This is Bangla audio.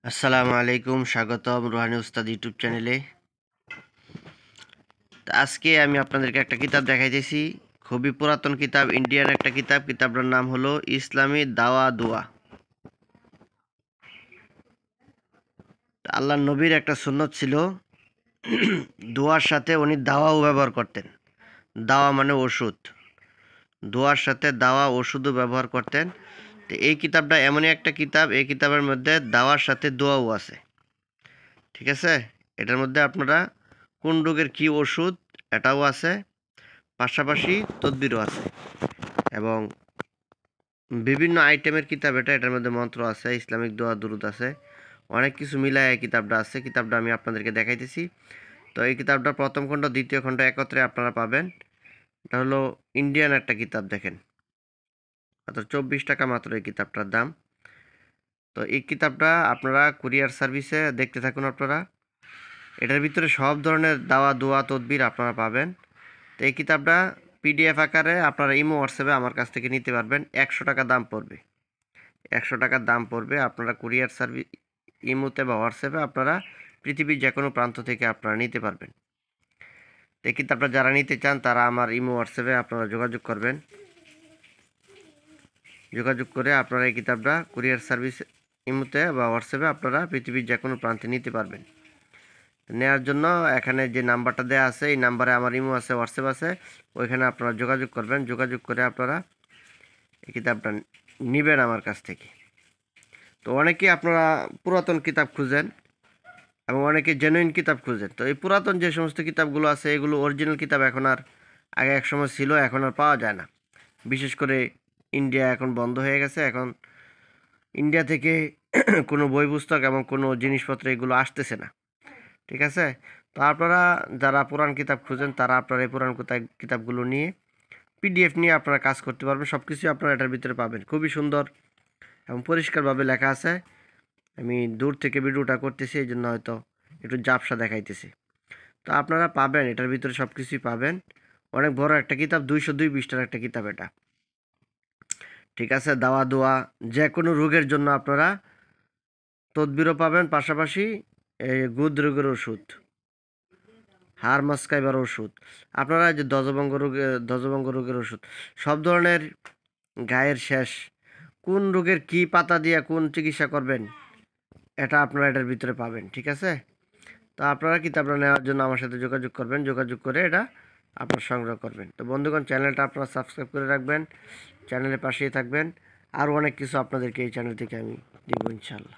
আসসালামু আলাইকুম, স্বাগতম রুহানি উস্তাদ ইউটিউব চ্যানেলে। আজকে আমি আপনাদেরকে একটা কিতাব দেখাইতেছি, খুবই পুরাতন কিতাব, ইন্ডিয়ান একটা কিতাব। কিতাবটার নাম হলো ইসলামী দাওয়া দুয়া। আল্লাহর নবীর একটা সুন্নত ছিল, দোয়ার সাথে উনি দাওয়াও ব্যবহার করতেন। দাওয়া মানে ওষুধ, দোয়ার সাথে দাওয়া ওষুধও ব্যবহার করতেন। তো এই কিতাবটা এমনই একটা কিতাব, এই কিতাবের মধ্যে দাওয়ার সাথে দোয়াও আছে। ঠিক আছে, এটার মধ্যে আপনারা কোন রোগের কি ওষুধ এটাও আছে, পাশাপাশি তদবিরও আছে এবং বিভিন্ন আইটেমের কিতাব। এটার মধ্যে মন্ত্র আছে, ইসলামিক দোয়া দুরুদ আছে, অনেক কিছু মিলায় এই কিতাবটা আছে। কিতাবটা আমি আপনাদেরকে দেখাইতেছি। তো এই কিতাবটা প্রথম খণ্ড দ্বিতীয় খণ্ড একত্রে আপনারা পাবেন। এটা হলো ইন্ডিয়ান একটা কিতাব, দেখেন মাত্র 24 টাকা মাত্র এই কিতাবটার দাম। তো এই কিতাবটা আপনারা কুরিয়ার সার্ভিসে দেখতে থাকুন আপনারা। এটার ভিতরে সব ধরনের দাওয়া দোয়া তদবির আপনারা পাবেন। তো এই কিতাবটা পিডিএফ আকারে আপনারা ইমো হোয়াটসঅ্যাপে আমার কাছ থেকে নিতে পারবেন। 100 টাকা দাম পড়বে, 100 টাকার দাম পড়বে। আপনারা কুরিয়ার সার্ভিস ইমোতে বা হোয়াটসঅ্যাপে আপনারা পৃথিবীর যে কোনো প্রান্ত থেকে আপনারা নিতে পারবেন। তো এই কিতাবটা যারা নিতে চান তারা আমার ইমো হোয়াটসঅ্যাপে আপনারা যোগাযোগ করবেন। যোগাযোগ করে আপনারা এই কিতাবটা কুরিয়ার সার্ভিস ইমোতে বা হোয়াটসঅ্যাপে আপনারা পৃথিবীর যে কোনো প্রান্তে নিতে পারবেন। নেওয়ার জন্য এখানে যে নাম্বারটা দেওয়া আছে, এই নাম্বারে আমার ইমো আছে, হোয়াটসঅ্যাপ আছে, ওইখানে আপনারা যোগাযোগ করবেন। যোগাযোগ করে আপনারা এই কিতাবটা নেবেন আমার কাছ থেকে। তো অনেকেই আপনারা পুরাতন কিতাব খুঁজেন এবং অনেকে জেনুইন কিতাব খুঁজেন। তো এই পুরাতন যে সমস্ত কিতাবগুলো আছে এগুলো অরিজিনাল কিতাব এখন আর, আগে এক সময় ছিল, এখন আর পাওয়া যায় না। বিশেষ করে ইন্ডিয়া এখন বন্ধ হয়ে গেছে। এখন ইন্ডিয়া থেকে কোনো বই পুস্তক এবং কোনো জিনিসপত্র এগুলো আসতেছে না। ঠিক আছে, তো আপনারা যারা পুরান কিতাব খুঁজেন তারা আপনারা এই পুরান কিতাবগুলো নিয়ে পিডিএফ নিয়ে আপনারা কাজ করতে পারবেন। সব কিছুই আপনারা এটার ভিতরে পাবেন। খুবই সুন্দর এবং পরিষ্কারভাবে লেখা আছে। আমি দূর থেকে ভিডিওটা করতেছি, এই জন্য হয়তো একটু ঝাপসা দেখাইতেছি। তো আপনারা পাবেন, এটার ভিতরে সব কিছুই পাবেন। অনেক বড় একটা কিতাব, 202 পৃষ্ঠার একটা কিতাব এটা। ঠিক আছে, দাওয়া দোয়া যে কোনো রোগের জন্য আপনারা তদবিরও পাবেন, পাশাপাশি এই গুদ রোগের ওষুধ, হাড় মচকাইবার ওষুধ, আপনারা যে ধ্বজভঙ্গ রোগের ওষুধ, সব ধরনের গায়ের শেষ, কোন রোগের কি পাতা দিয়ে কোন চিকিৎসা করবেন এটা আপনারা এটার ভিতরে পাবেন। ঠিক আছে, তো আপনারা কিতাবটা নেওয়ার জন্য আমার সাথে যোগাযোগ করবেন। যোগাযোগ করে এটা আপনারা সংগ্রহ করবেন। তো বন্ধুগণ, চ্যানেলটা আপনারা সাবস্ক্রাইব করে রাখবেন, চ্যানেলের পাশেই থাকবেন। আরও অনেক কিছু আপনাদেরকে এই চ্যানেল থেকে আমি দিব ইনশাআল্লাহ।